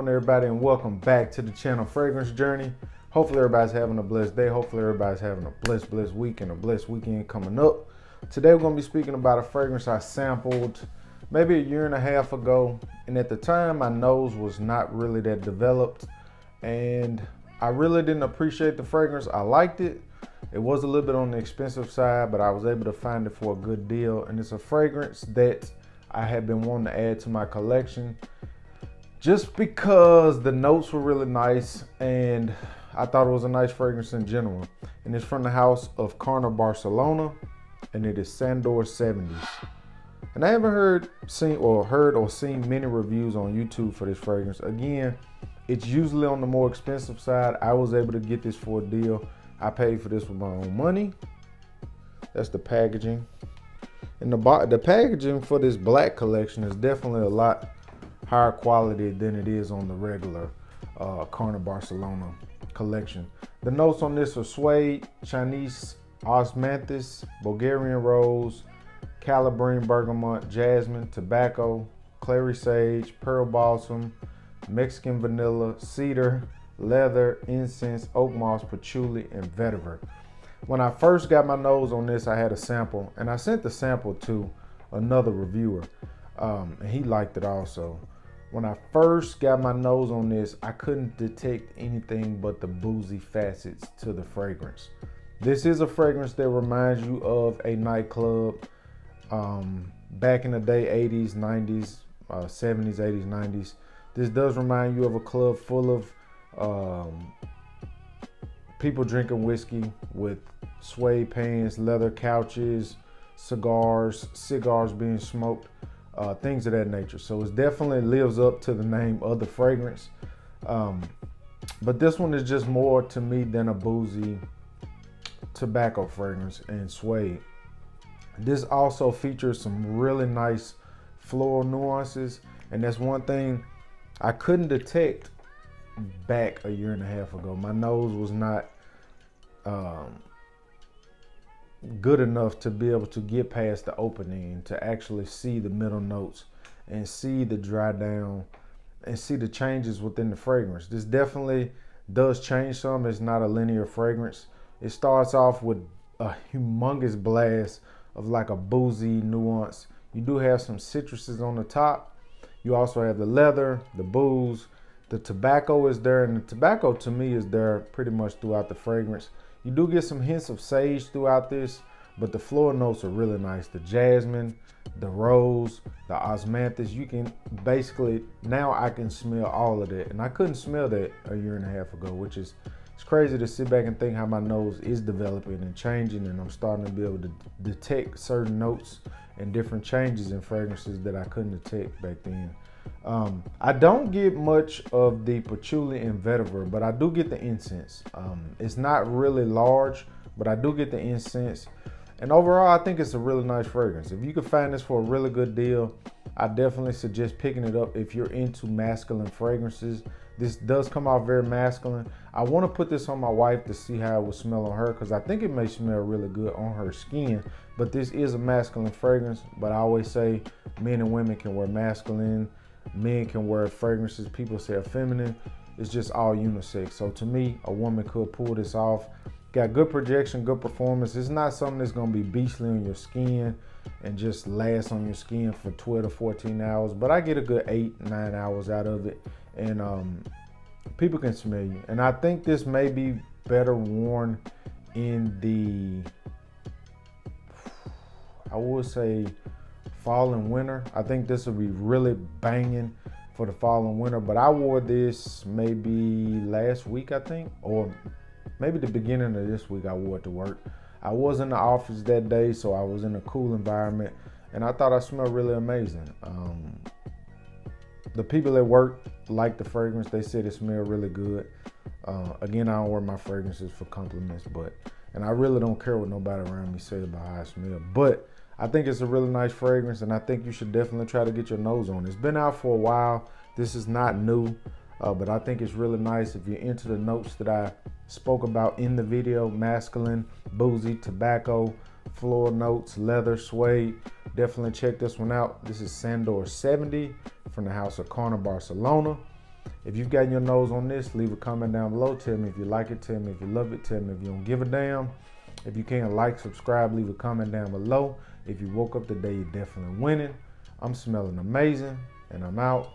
on, everybody, and welcome back to the channel Fragrance Journey. Hopefully everybody's having a blessed day. Hopefully everybody's having a blessed week and a blessed weekend coming up. Today we're going to be speaking about a fragrance I sampled maybe a year and a half ago, and at the time my nose was not really that developed and I really didn't appreciate the fragrance. I liked it. It was a little bit on the expensive side, but I was able to find it for a good deal, and it's a fragrance that I had been wanting to add to my collection just because the notes were really nice and I thought it was a nice fragrance in general. And it's from the house of Carner Barcelona, and it is Sandor 70’s. And I haven't heard or seen many reviews on YouTube for this fragrance. Again, it's usually on the more expensive side. I was able to get this for a deal. I paid for this with my own money. That's the packaging. And the packaging for this black collection is definitely a lot higher quality than it is on the regular Carner Barcelona collection. The notes on this are suede, Chinese osmanthus, Bulgarian rose, calabrine bergamot, jasmine, tobacco, clary sage, pearl balsam, Mexican vanilla, cedar, leather, incense, oak moss, patchouli, and vetiver. When I first got my nose on this, I had a sample, and I sent the sample to another reviewer, and he liked it also. When I first got my nose on this, I couldn't detect anything but the boozy facets to the fragrance. This is a fragrance that reminds you of a nightclub back in the day, 80s, 90s, 70s, 80s, 90s. This does remind you of a club full of people drinking whiskey with suede pants, leather couches, cigars being smoked, things of that nature. So it definitely lives up to the name of the fragrance. But this one is just more to me than a boozy tobacco fragrance and suede. This also features some really nice floral nuances, and that's one thing I couldn't detect back a year and a half ago. My nose was not good enough to be able to get past the opening to actually see the middle notes and see the dry down and see the changes within the fragrance. This definitely does change some. It's not a linear fragrance. It starts off with a humongous blast of like a boozy nuance. You do have some citruses on the top. You also have the leather, the booze, the tobacco is there, and the tobacco to me is there pretty much throughout the fragrance. You do get some hints of sage throughout this, but the floral notes are really nice. The jasmine, the rose, the osmanthus, you can basically, now I can smell all of that. And I couldn't smell that a year and a half ago, which is, it's crazy to sit back and think how my nose is developing and changing, and I'm starting to be able to detect certain notes and different changes in fragrances that I couldn't detect back then. I don't get much of the patchouli and vetiver, but I do get the incense. It's not really large, but I do get the incense. And overall, I think it's a really nice fragrance. If you can find this for a really good deal, I definitely suggest picking it up if you're into masculine fragrances. This does come out very masculine. I want to put this on my wife to see how it would smell on her, because I think it may smell really good on her skin. But this is a masculine fragrance, but I always say men and women can wear masculine. Men can wear fragrances people say are feminine. It's just all unisex. So to me, a woman could pull this off. Got good projection, good performance. It's not something that's gonna be beastly on your skin and just last on your skin for 12 to 14 hours. But I get a good 8-9 hours out of it, and people can smell you. And I think this may be better worn in the, I would say, fall and winter. I think this will be really banging for the fall and winter, but I wore this maybe last week, I think, or maybe the beginning of this week I wore it to work. I was in the office that day, so I was in a cool environment, and I thought I smelled really amazing. The people at work liked the fragrance. They said it smelled really good. Again, I don't wear my fragrances for compliments, and I really don't care what nobody around me say about how I smell, but I think it's a really nice fragrance, and I think you should definitely try to get your nose on it. It's been out for a while. This is not new, but I think it's really nice. If you're into the notes that I spoke about in the video, masculine, boozy, tobacco, floral notes, leather, suede, definitely check this one out. This is Sandor 70 from the house of Carner Barcelona. If you've gotten your nose on this, leave a comment down below. Tell me if you like it. Tell me if you love it. Tell me if you don't give a damn. If you can't like, subscribe, leave a comment down below. If you woke up today, you're definitely winning. I'm smelling amazing, and I'm out.